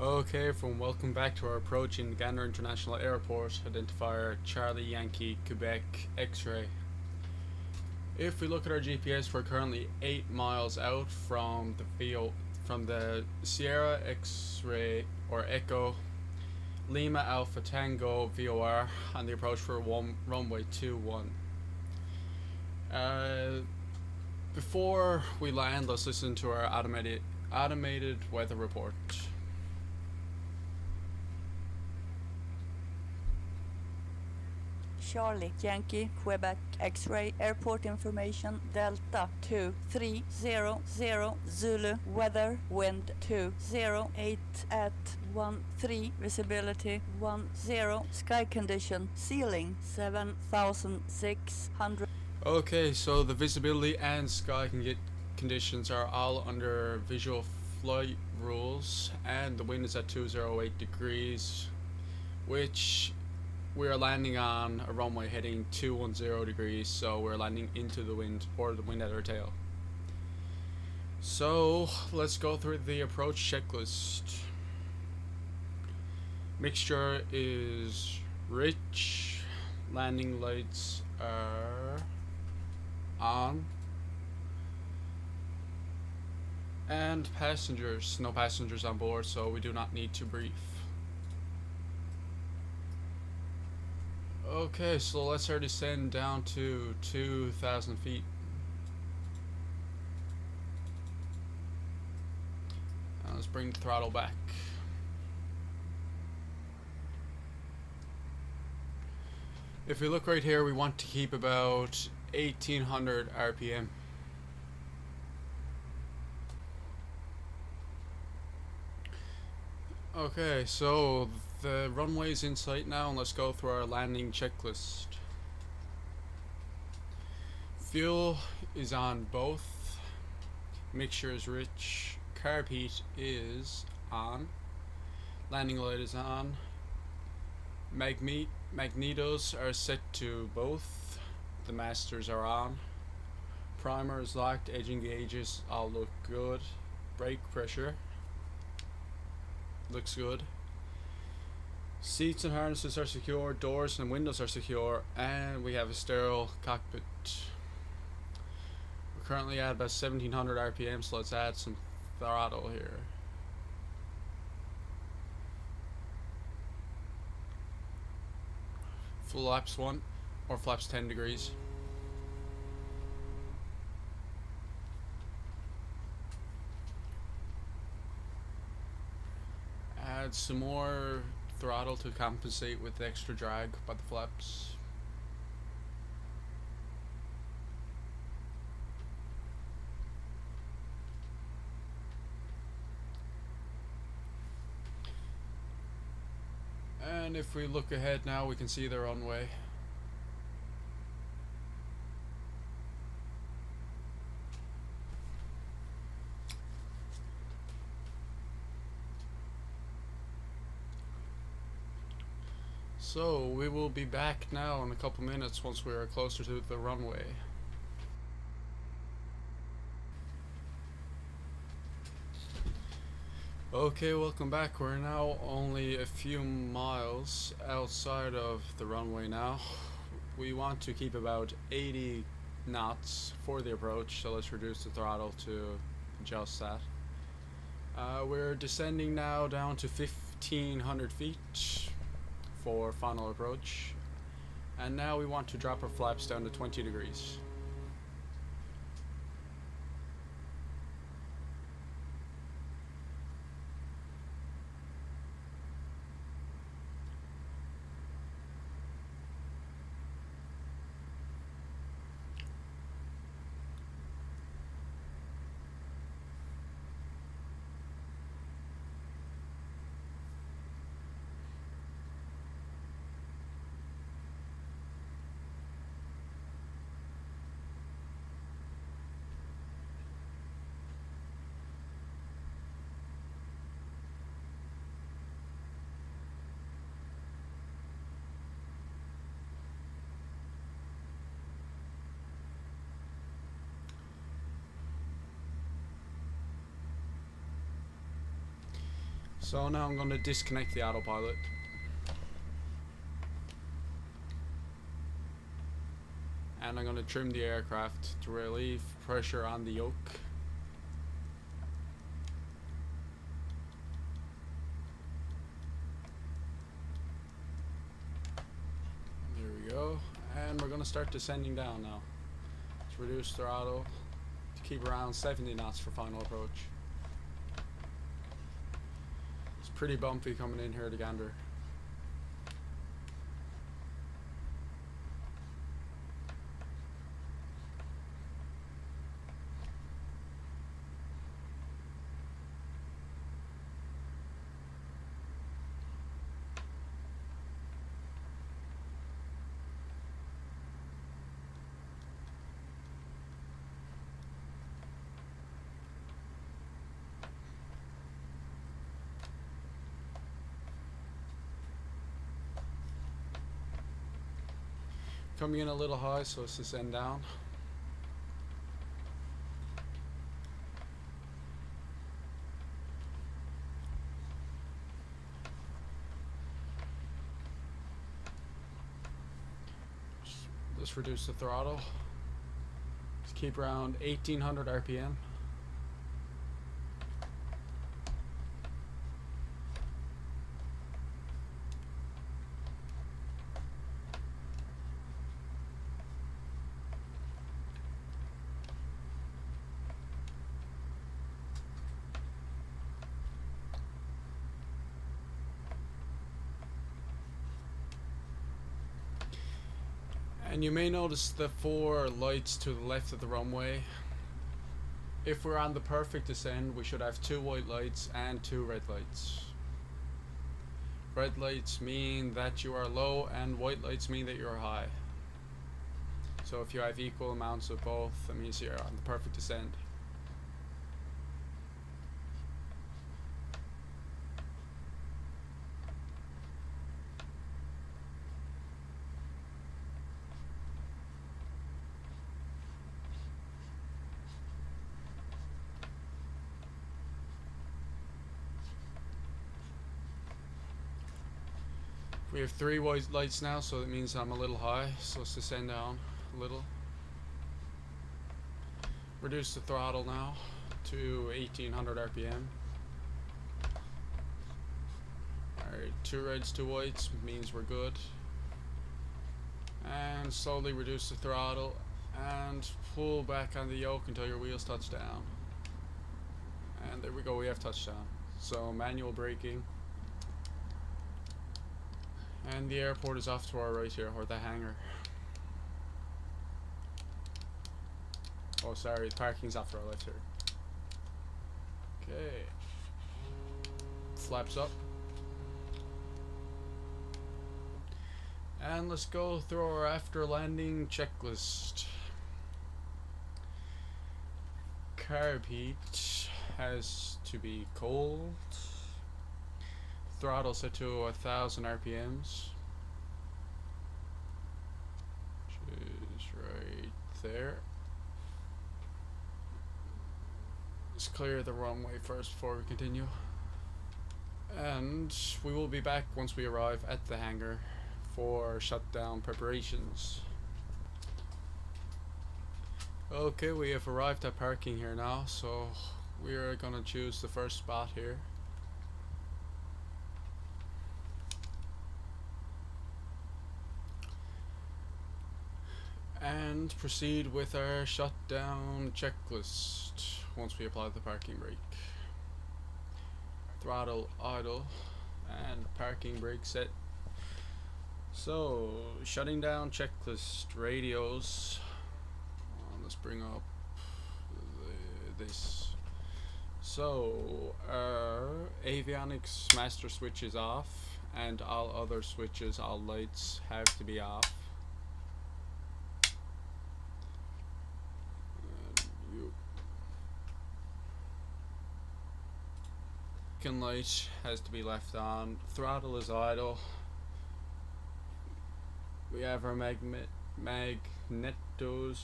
Okay, everyone, welcome back to our approach in Gander International Airport, identifier Charlie Yankee Quebec X-ray. If we look at our GPS, we're currently 8 miles out from the Sierra X-ray or Echo Lima Alpha Tango VOR on the approach for runway 21. Before we land, let's listen to our automated weather report. Charlie, Yankee, Quebec, X-ray, airport information, Delta 2300, Zulu, weather, wind 208 at 13, visibility 10, sky condition, ceiling 7,600. Okay, so the visibility and sky conditions are all under visual flight rules, and the wind is at 208 degrees, which we are landing on a runway heading 210 degrees, so we're landing into the wind, or the wind at our tail. So let's go through the approach checklist. Mixture is rich, landing lights are on, and passengers, no passengers on board, so we do not need to brief. Okay, so let's our descend down to 2,000 feet. Now let's bring the throttle back. If we look right here, we want to keep about 1800 RPM. Okay, so the runway's in sight now, and let's go through our landing checklist. Fuel is on both. Mixture is rich. Carb heat is on. Landing light is on. Magnetos are set to both. The masters are on. Primer is locked. Edging gauges all look good. Brake pressure looks good. Seats and harnesses are secure, doors and windows are secure, and we have a sterile cockpit. We're currently at about 1700 RPM, so let's add some throttle here. Flaps 1 or flaps 10 degrees. Add some more throttle to compensate with the extra drag by the flaps. And if we look ahead now, we can see the runway. So we will be back now in a couple minutes once we are closer to the runway. Okay, welcome back. We're now only a few miles outside of the runway now. We want to keep about 80 knots for the approach, so let's reduce the throttle to adjust that. We're descending now down to 1500 feet for final approach, and now we want to drop our flaps down to 20 degrees. So now I'm going to disconnect the autopilot. And I'm going to trim the aircraft to relieve pressure on the yoke. There we go. And we're going to start descending down now. Let's reduce throttle to keep around 70 knots for final approach. It's pretty bumpy coming in here to Gander. Coming in a little high, so let's descend down. Let's reduce the throttle. Let's keep around 1800 RPM. And you may notice the 4 lights to the left of the runway. If we're on the perfect descent, we should have 2 white lights and 2 red lights. Red lights mean that you are low and white lights mean that you're high. So if you have equal amounts of both, that means you're on the perfect descent. We have 3 white lights now, so that means I'm a little high, so let's descend down a little. Reduce the throttle now to 1800 RPM. Alright, 2 reds, 2 whites means we're good. And slowly reduce the throttle and pull back on the yoke until your wheels touch down. And there we go, we have touchdown. So manual braking. And the airport is off to our right here, or the hangar. Oh, sorry, the parking's off to our left here. Okay. Flaps up. And let's go through our after landing checklist. Carb heat has to be cold. Throttle set to 1000 RPMs, which is right there. Let's clear the runway first before we continue. And we will be back once we arrive at the hangar for shutdown preparations. Okay, we have arrived at parking here now, so we are gonna choose the first spot here. And proceed with our shutdown checklist once we apply the parking brake. Throttle idle and parking brake set. So, shutting down checklist radios. Let's bring up this. So, our avionics master switch is off, and all other switches, all lights have to be off. Beacon light has to be left on. Throttle is idle. We have our magnetos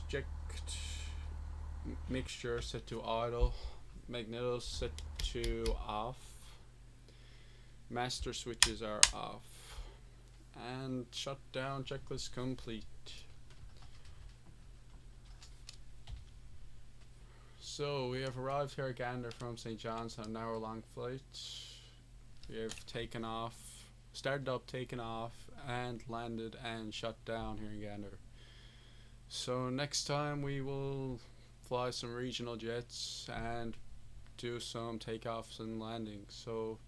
checked. Mixture set to idle. Magnetos set to off. Master switches are off. And shutdown checklist complete. So we have arrived here at Gander from St. John's on an hour-long flight. We have taken off, started up, taken off, and landed and shut down here in Gander. So next time we will fly some regional jets and do some takeoffs and landings. So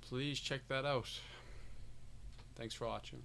please check that out. Thanks for watching.